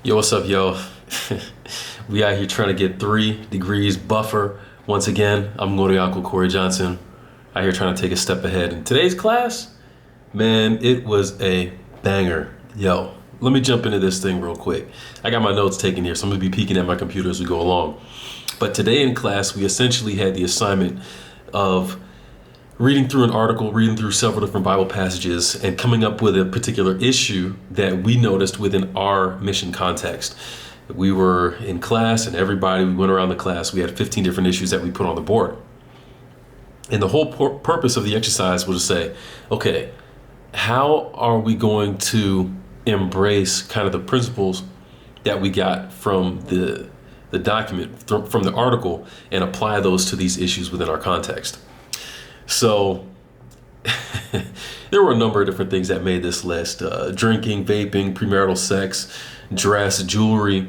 Yo, what's up, yo? We out here trying to get 3 degrees buffer. Once again, I'm Uncle Corey Johnson. Out here trying to take a step ahead. In today's class, man, it was a banger. Yo, let me jump into this thing real quick. I got my notes taken here, so I'm gonna be peeking at my computer as we go along. But today in class, we essentially had the assignment of reading through an article, reading through several different Bible passages, and coming up with a particular issue that we noticed within our mission context. We were in class, and we went around the class. We had 15 different issues that we put on the board. And the whole purpose of the exercise was to say, okay, how are we going to embrace kind of the principles that we got from the document, from the article, and apply those to these issues within our context? So there were a number of different things that made this list. Drinking, vaping, premarital sex, dress, jewelry,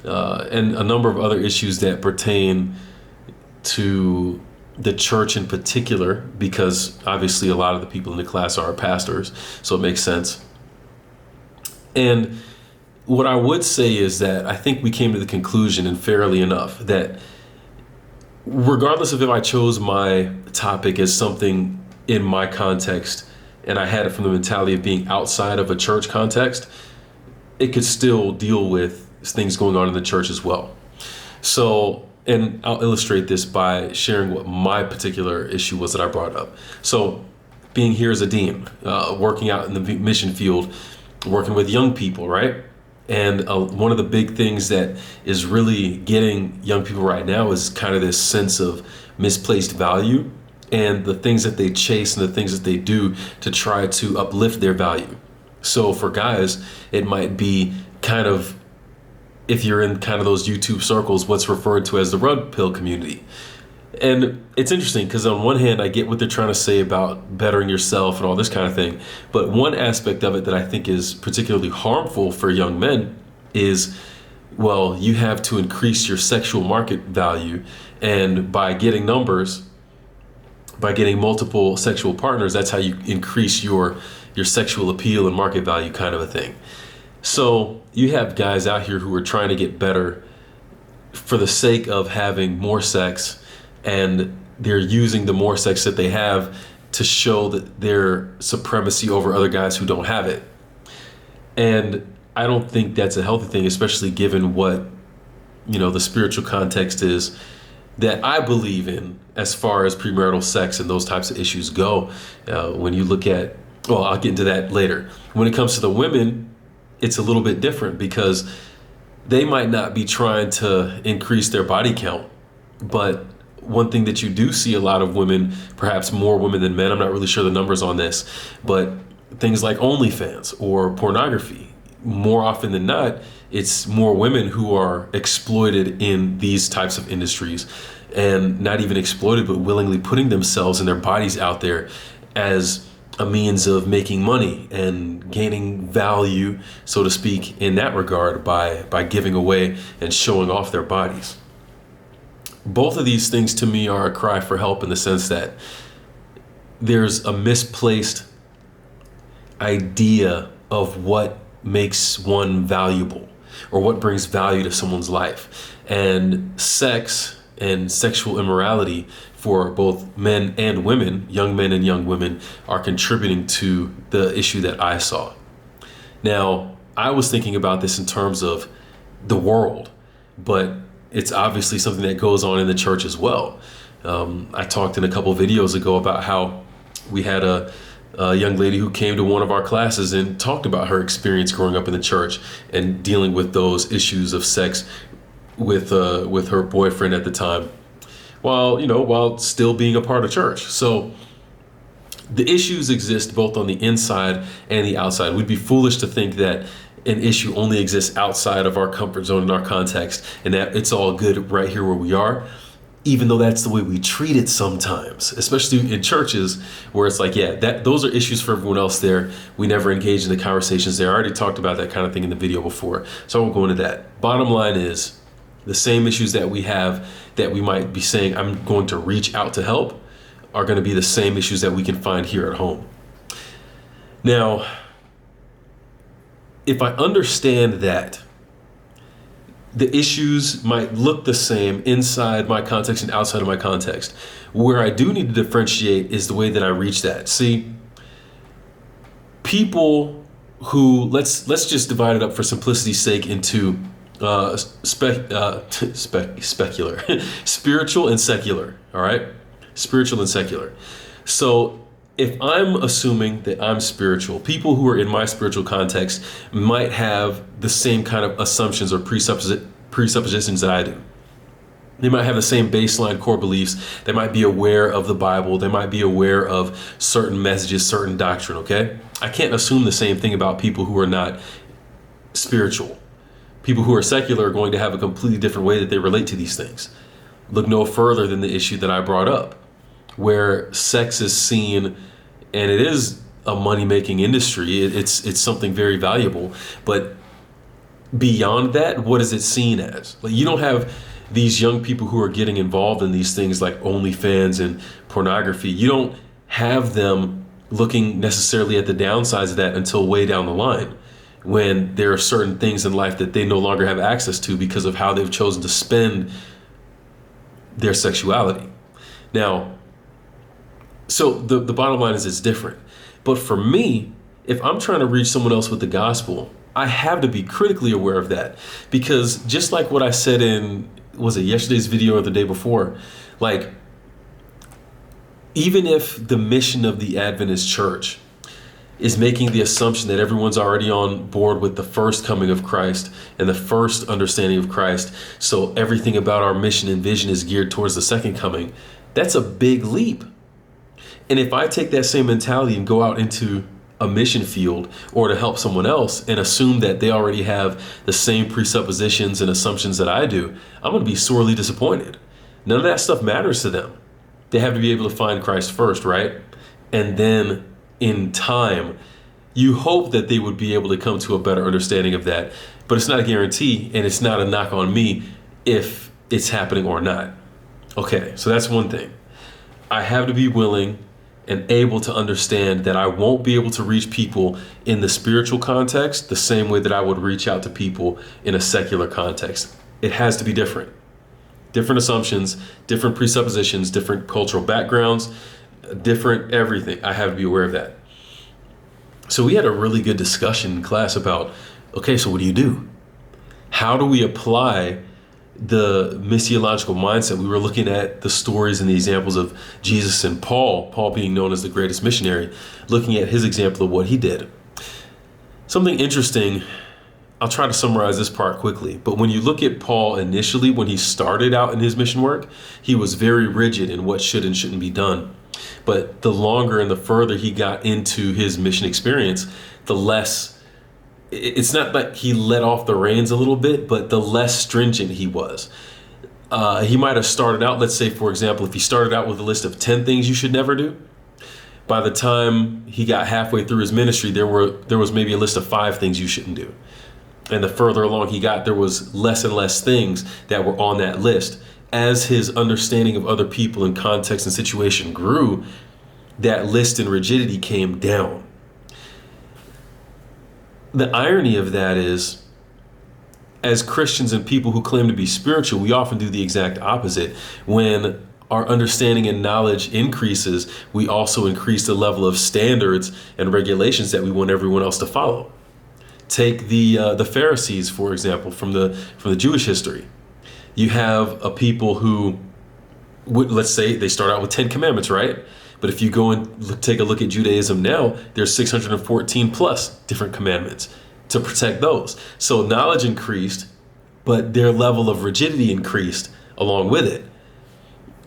and a number of other issues that pertain to the church in particular, because obviously a lot of the people in the class are pastors, so it makes sense. And what I would say is that I think we came to the conclusion, and fairly enough, that regardless of if I chose my topic as something in my context and I had it from the mentality of being outside of a church context, it could still deal with things going on in the church as well. So, and I'll illustrate this by sharing what my particular issue was that I brought up. So, being here as a dean, working out in the mission field, working with young people, right? And one of the big things that is really getting young people right now is kind of this sense of misplaced value and the things that they chase and the things that they do to try to uplift their value. So for guys, it might be kind of, if you're in kind of those YouTube circles, what's referred to as the red pill community. And it's interesting because on one hand, I get what they're trying to say about bettering yourself and all this kind of thing. But one aspect of it that I think is particularly harmful for young men is, well, you have to increase your sexual market value. And by getting numbers, by getting multiple sexual partners, that's how you increase your sexual appeal and market value, kind of a thing. So you have guys out here who are trying to get better for the sake of having more sex, and they're using the more sex that they have to show that their supremacy over other guys who don't have it. And I don't think that's a healthy thing, especially given what, the spiritual context is that I believe in as far as premarital sex and those types of issues go. When you look at, well, I'll get into that later. When it comes to the women, it's a little bit different because they might not be trying to increase their body count, but one thing that you do see a lot of women, perhaps more women than men, I'm not really sure the numbers on this, but things like OnlyFans or pornography, more often than not, it's more women who are exploited in these types of industries, and not even exploited, but willingly putting themselves and their bodies out there as a means of making money and gaining value, so to speak, in that regard by giving away and showing off their bodies. Both of these things to me are a cry for help in the sense that there's a misplaced idea of what makes one valuable or what brings value to someone's life. And sex and sexual immorality for both men and women, young men and young women, are contributing to the issue that I saw. Now, I was thinking about this in terms of the world, but it's obviously something that goes on in the church as well. I talked in a couple videos ago about how we had a young lady who came to one of our classes and talked about her experience growing up in the church and dealing with those issues of sex with her boyfriend at the time, while still being a part of church. So the issues exist both on the inside and the outside. We'd be foolish to think that an issue only exists outside of our comfort zone and our context, and that it's all good right here where we are, even though that's the way we treat it sometimes, especially in churches where it's like, yeah, those are issues for everyone else there. We never engage in the conversations there. I already talked about that kind of thing in the video before, so I won't go into that. Bottom line is, the same issues that we have that we might be saying, I'm going to reach out to help, are going to be the same issues that we can find here at home. Now, if I understand that the issues might look the same inside my context and outside of my context. Where I do need to differentiate is the way that I reach that. See, people who, let's just divide it up for simplicity's sake into specular, spiritual and secular. All right, spiritual and secular. So if I'm assuming that I'm spiritual, people who are in my spiritual context might have the same kind of assumptions or presuppositions that I do. They might have the same baseline core beliefs. They might be aware of the Bible. They might be aware of certain messages, certain doctrine, okay? I can't assume the same thing about people who are not spiritual. People who are secular are going to have a completely different way that they relate to these things. Look no further than the issue that I brought up, where sex is seen, and it is a money-making industry. It's something very valuable. But beyond that, what is it seen as? Like, you don't have these young people who are getting involved in these things like OnlyFans and pornography. You don't have them looking necessarily at the downsides of that until way down the line, when there are certain things in life that they no longer have access to because of how they've chosen to spend their sexuality. Now, so the bottom line is it's different. But for me, if I'm trying to reach someone else with the gospel, I have to be critically aware of that. Because just like what I said in, was it yesterday's video or the day before? Like, even if the mission of the Adventist church is making the assumption that everyone's already on board with the first coming of Christ and the first understanding of Christ, so everything about our mission and vision is geared towards the second coming, that's a big leap. And if I take that same mentality and go out into a mission field or to help someone else and assume that they already have the same presuppositions and assumptions that I do, I'm going to be sorely disappointed. None of that stuff matters to them. They have to be able to find Christ first, right? And then in time, you hope that they would be able to come to a better understanding of that. But it's not a guarantee, and it's not a knock on me if it's happening or not. Okay, so that's one thing. I have to be willing and able to understand that I won't be able to reach people in the spiritual context the same way that I would reach out to people in a secular context. It has to be different. Different assumptions, different presuppositions, different cultural backgrounds, different everything. I have to be aware of that. So we had a really good discussion in class about, okay, so what do you do? How do we apply the missiological mindset? We were looking at the stories and the examples of Jesus and Paul being known as the greatest missionary, looking at his example of what he did. Something interesting, I'll try to summarize this part quickly, but when you look at Paul initially, when he started out in his mission work, he was very rigid in what should and shouldn't be done. But the longer and the further he got into his mission experience, the less, it's not like he let off the reins a little bit, but the less stringent he was. He might have started out, let's say, for example, if he started out with a list of 10 things you should never do, by the time he got halfway through his ministry, there was maybe a list of 5 things you shouldn't do. And the further along he got, there was less and less things that were on that list. As his understanding of other people and context and situation grew, that list and rigidity came down. The irony of that is, as Christians and people who claim to be spiritual, we often do the exact opposite. When our understanding and knowledge increases, we also increase the level of standards and regulations that we want everyone else to follow. Take the Pharisees, for example, from the Jewish history. You have a people who, let's say they start out with 10 commandments, right? But if you go and take a look at Judaism now, there's 614 plus different commandments to protect those. So knowledge increased, but their level of rigidity increased along with it.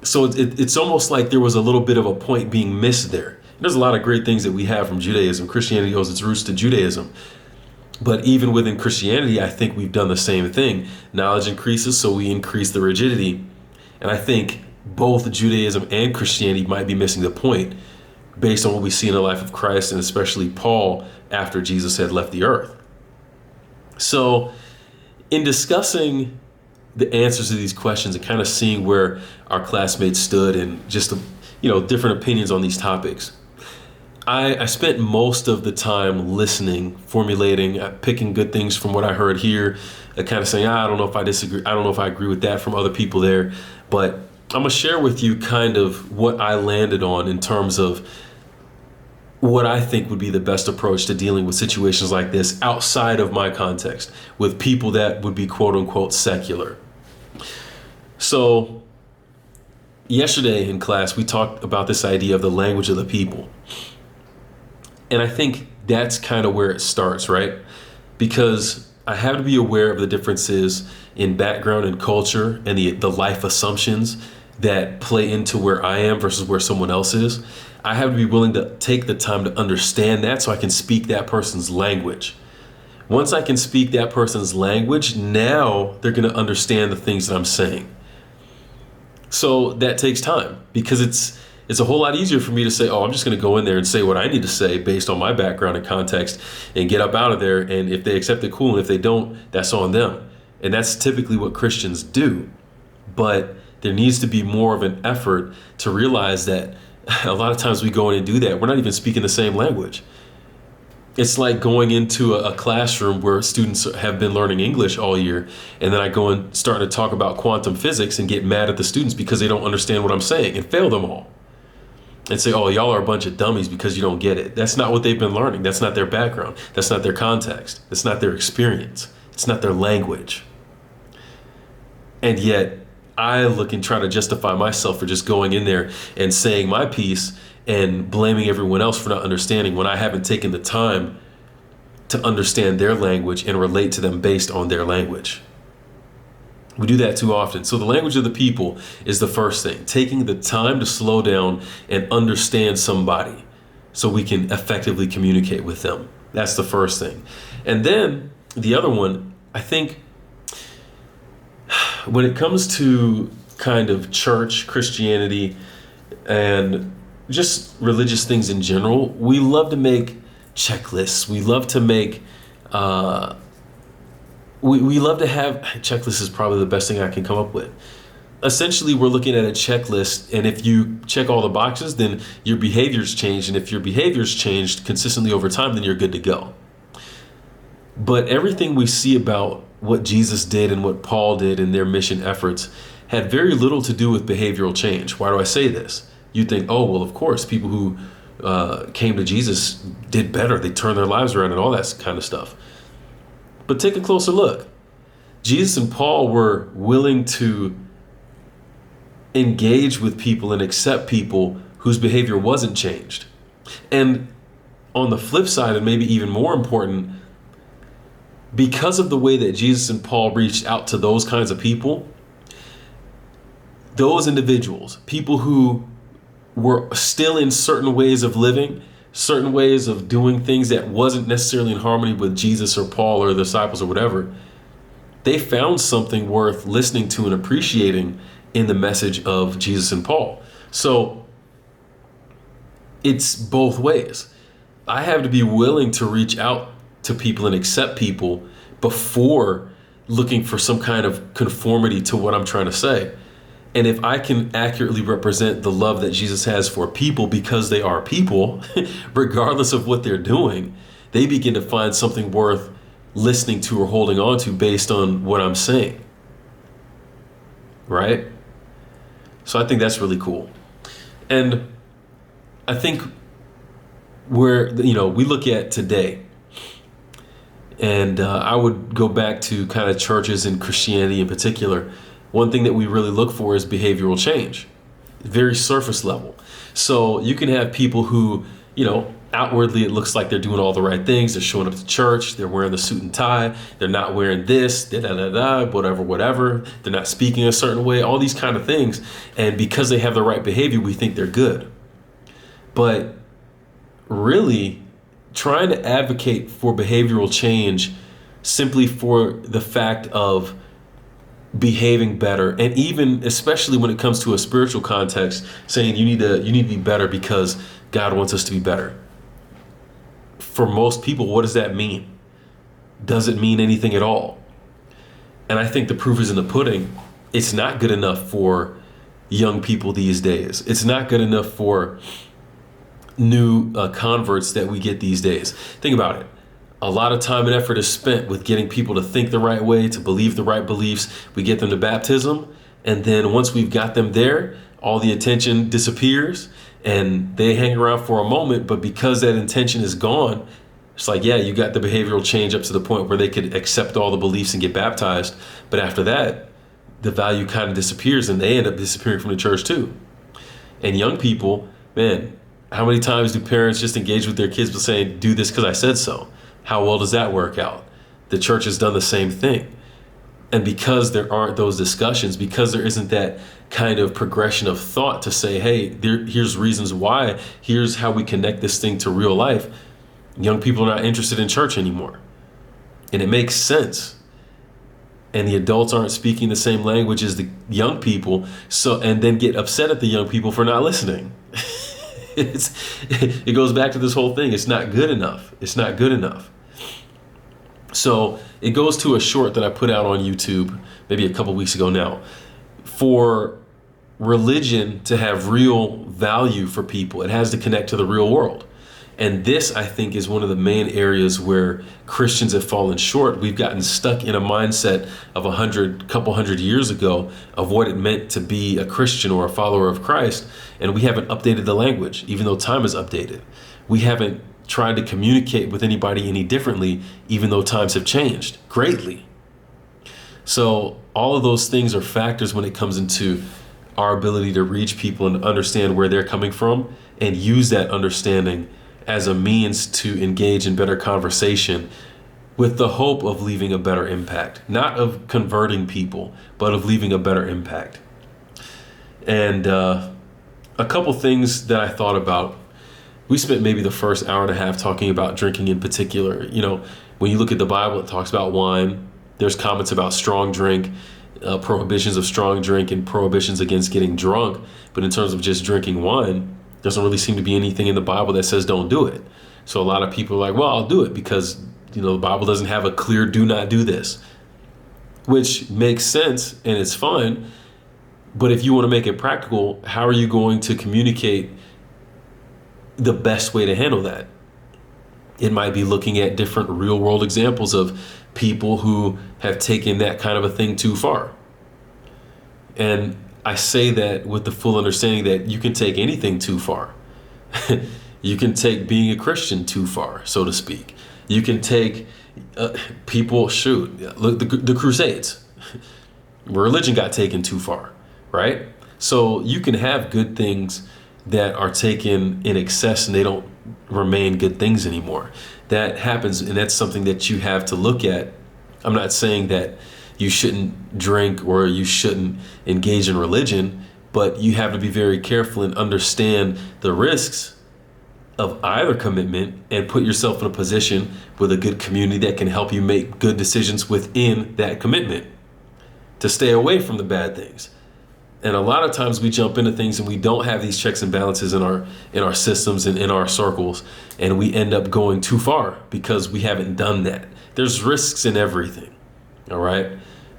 So it's almost like there was a little bit of a point being missed there. There's a lot of great things that we have from Judaism. Christianity owes its roots to Judaism. But even within Christianity, I think we've done the same thing. Knowledge increases, so we increase the rigidity. And I think both Judaism and Christianity might be missing the point based on what we see in the life of Christ, and especially Paul after Jesus had left the earth. So in discussing the answers to these questions and kind of seeing where our classmates stood and just, different opinions on these topics, I spent most of the time listening, formulating, picking good things from what I heard here, kind of saying, I don't know if I disagree. I don't know if I agree with that from other people there. But I'm going to share with you kind of what I landed on in terms of what I think would be the best approach to dealing with situations like this outside of my context with people that would be quote unquote secular. So yesterday in class, we talked about this idea of the language of the people. And I think that's kind of where it starts, right? Because I have to be aware of the differences in background and culture and the life assumptions that play into where I am versus where someone else is. I have to be willing to take the time to understand that so I can speak that person's language. Once I can speak that person's language, now they're going to understand the things that I'm saying. So that takes time because it's a whole lot easier for me to say, oh, I'm just going to go in there and say what I need to say based on my background and context and get up out of there. And if they accept it, cool. And if they don't, that's on them. And that's typically what Christians do. But there needs to be more of an effort to realize that a lot of times we go in and do that. We're not even speaking the same language. It's like going into a classroom where students have been learning English all year, and then I go and start to talk about quantum physics and get mad at the students because they don't understand what I'm saying and fail them all. And say, oh, y'all are a bunch of dummies because you don't get it. That's not what they've been learning. That's not their background. That's not their context. That's not their experience. It's not their language. And yet, I look and try to justify myself for just going in there and saying my piece and blaming everyone else for not understanding when I haven't taken the time to understand their language and relate to them based on their language. We do that too often. So the language of the people is the first thing, taking the time to slow down and understand somebody so we can effectively communicate with them. That's the first thing. And then the other one, I think when it comes to kind of church, Christianity, and just religious things in general, we love to make checklists. We love to make, we love to have, checklist is probably the best thing I can come up with. Essentially, we're looking at a checklist, and if you check all the boxes, then your behavior's changed. And if your behavior's changed consistently over time, then you're good to go. But everything we see about what Jesus did and what Paul did in their mission efforts had very little to do with behavioral change. Why do I say this? You think, oh, well, of course, people who came to Jesus did better. They turned their lives around and all that kind of stuff. But take a closer look. Jesus and Paul were willing to engage with people and accept people whose behavior wasn't changed. And on the flip side, and maybe even more important, because of the way that Jesus and Paul reached out to those kinds of people, those individuals, people who were still in certain ways of living, certain ways of doing things that wasn't necessarily in harmony with Jesus or Paul or the disciples or whatever, they found something worth listening to and appreciating in the message of Jesus and Paul. So it's both ways. I have to be willing to reach out to people and accept people before looking for some kind of conformity to what I'm trying to say. And if I can accurately represent the love that Jesus has for people because they are people, regardless of what they're doing, they begin to find something worth listening to or holding on to based on what I'm saying. Right? So I think that's really cool. And I think where, we look at today, and I would go back to kind of churches and Christianity in particular. One thing that we really look for is behavioral change, very surface level. So you can have people who, outwardly it looks like they're doing all the right things. They're showing up to church. They're wearing the suit and tie. They're not wearing this, whatever. They're not speaking a certain way, all these kind of things. And because they have the right behavior, we think they're good. But really, trying to advocate for behavioral change simply for the fact of behaving better, and even especially when it comes to a spiritual context, saying you need to be better because God wants us to be better. For most people, what does that mean? Does it mean anything at all? And I think the proof is in the pudding. It's not good enough for young people these days. It's not good enough for new converts that we get these days. Think about it. A lot of time and effort is spent with getting people to think the right way, to believe the right beliefs. We get them to baptism. And then once we've got them there, all the attention disappears and they hang around for a moment. But because that intention is gone, it's like, yeah, you got the behavioral change up to the point where they could accept all the beliefs and get baptized. But after that, the value kind of disappears and they end up disappearing from the church too. And young people, man, how many times do parents just engage with their kids by saying, do this because I said so? How well does that work out? The church has done the same thing. And because there aren't those discussions, because there isn't that kind of progression of thought to say, hey, here's reasons why, here's how we connect this thing to real life, young people are not interested in church anymore. And it makes sense. And the adults aren't speaking the same language as the young people, and then get upset at the young people for not listening. It goes back to this whole thing. It's not good enough. It's not good enough. So it goes to a short that I put out on YouTube maybe a couple weeks ago now. For religion to have real value for people, it has to connect to the real world. And this, I think, is one of the main areas where Christians have fallen short. We've gotten stuck in a mindset of couple hundred years ago of what it meant to be a Christian or a follower of Christ. And we haven't updated the language, even though time is updated. We haven't tried to communicate with anybody any differently, even though times have changed greatly. So all of those things are factors when it comes into our ability to reach people and understand where they're coming from and use that understanding as a means to engage in better conversation with the hope of leaving a better impact, not of converting people, but of leaving a better impact. And a couple things that I thought about. We spent maybe the first hour and a half talking about drinking in particular. You know, when you look at the Bible, it talks about wine. There's comments about strong drink, prohibitions of strong drink and prohibitions against getting drunk. But in terms of just drinking wine, doesn't really seem to be anything in the Bible that says don't do it. So a lot of people are like, well, I'll do it because, you know, the Bible doesn't have a clear do not do this, which makes sense and it's fine. But if you want to make it practical, how are you going to communicate the best way to handle that? It might be looking at different real world examples of people who have taken that kind of a thing too far. And I say that with the full understanding that you can take anything too far. You can take being a Christian too far, so to speak. You can take people, look, the Crusades. Religion got taken too far, right? So you can have good things that are taken in excess and they don't remain good things anymore. That happens, and that's something that you have to look at. I'm not saying that you shouldn't drink or you shouldn't engage in religion, but you have to be very careful and understand the risks of either commitment and put yourself in a position with a good community that can help you make good decisions within that commitment to stay away from the bad things. And a lot of times we jump into things and we don't have these checks and balances in our systems and in our circles, and we end up going too far because we haven't done that. There's risks in everything, all right?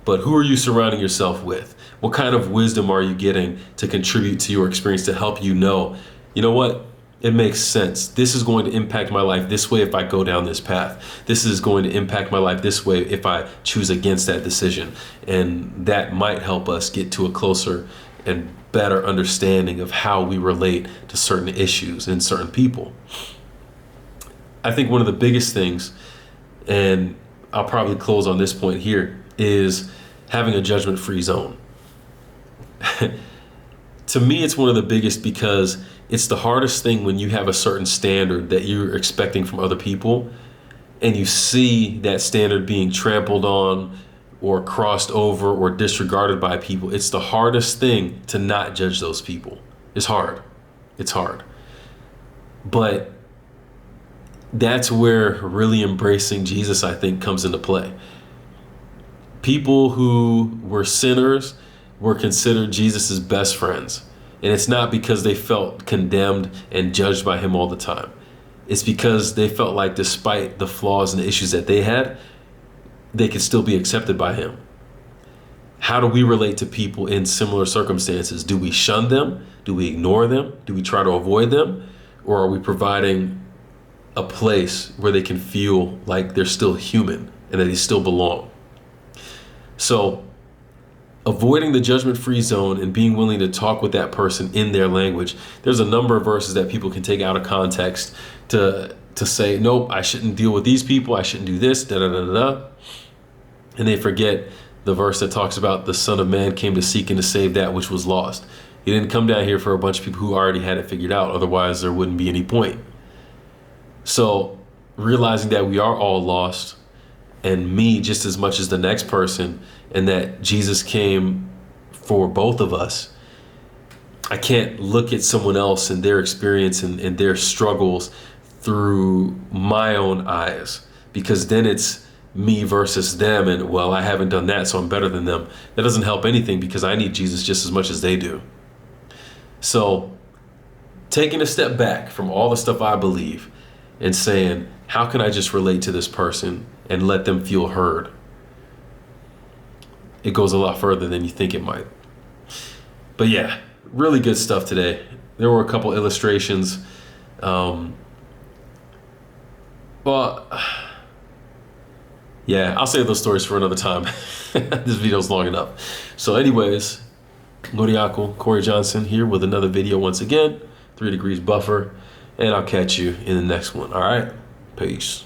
But who are you surrounding yourself with? What kind of wisdom are you getting to contribute to your experience to help you know what? It makes sense. This is going to impact my life this way if I go down this path. This is going to impact my life this way if I choose against that decision. And that might help us get to a closer and better understanding of how we relate to certain issues and certain people. I think one of the biggest things, and I'll probably close on this point here, is having a judgment-free zone. To me, it's one of the biggest because it's the hardest thing when you have a certain standard that you're expecting from other people and you see that standard being trampled on or crossed over or disregarded by people. It's the hardest thing to not judge those people. It's hard. It's hard. But that's where really embracing Jesus, I think, comes into play. People who were sinners were considered Jesus's best friends. And it's not because they felt condemned and judged by him all the time. It's because they felt like despite the flaws and the issues that they had, they could still be accepted by him. How do we relate to people in similar circumstances? Do we shun them? Do we ignore them? Do we try to avoid them? or are we providing a place where they can feel like they're still human and that they still belong? So avoiding the judgment-free zone and being willing to talk with that person in their language. There's a number of verses that people can take out of context to say, nope, I shouldn't deal with these people. I shouldn't do this, da da da da. And they forget the verse that talks about the Son of Man came to seek and to save that which was lost. He didn't come down here for a bunch of people who already had it figured out. Otherwise, there wouldn't be any point. So realizing that we are all lost, and me just as much as the next person, and that Jesus came for both of us. I can't look at someone else and their experience and their struggles through my own eyes, because then it's me versus them, and well, I haven't done that, so I'm better than them. That doesn't help anything, because I need Jesus just as much as they do. So taking a step back from all the stuff I believe and saying, how can I just relate to this person and let them feel heard? It goes a lot further than you think it might. But yeah, really good stuff today. There were a couple illustrations. Yeah, I'll save those stories for another time. This video's long enough. So anyways, Ngoriako Corey Johnson here with another video once again, 3 degrees buffer, and I'll catch you in the next one. All right, peace.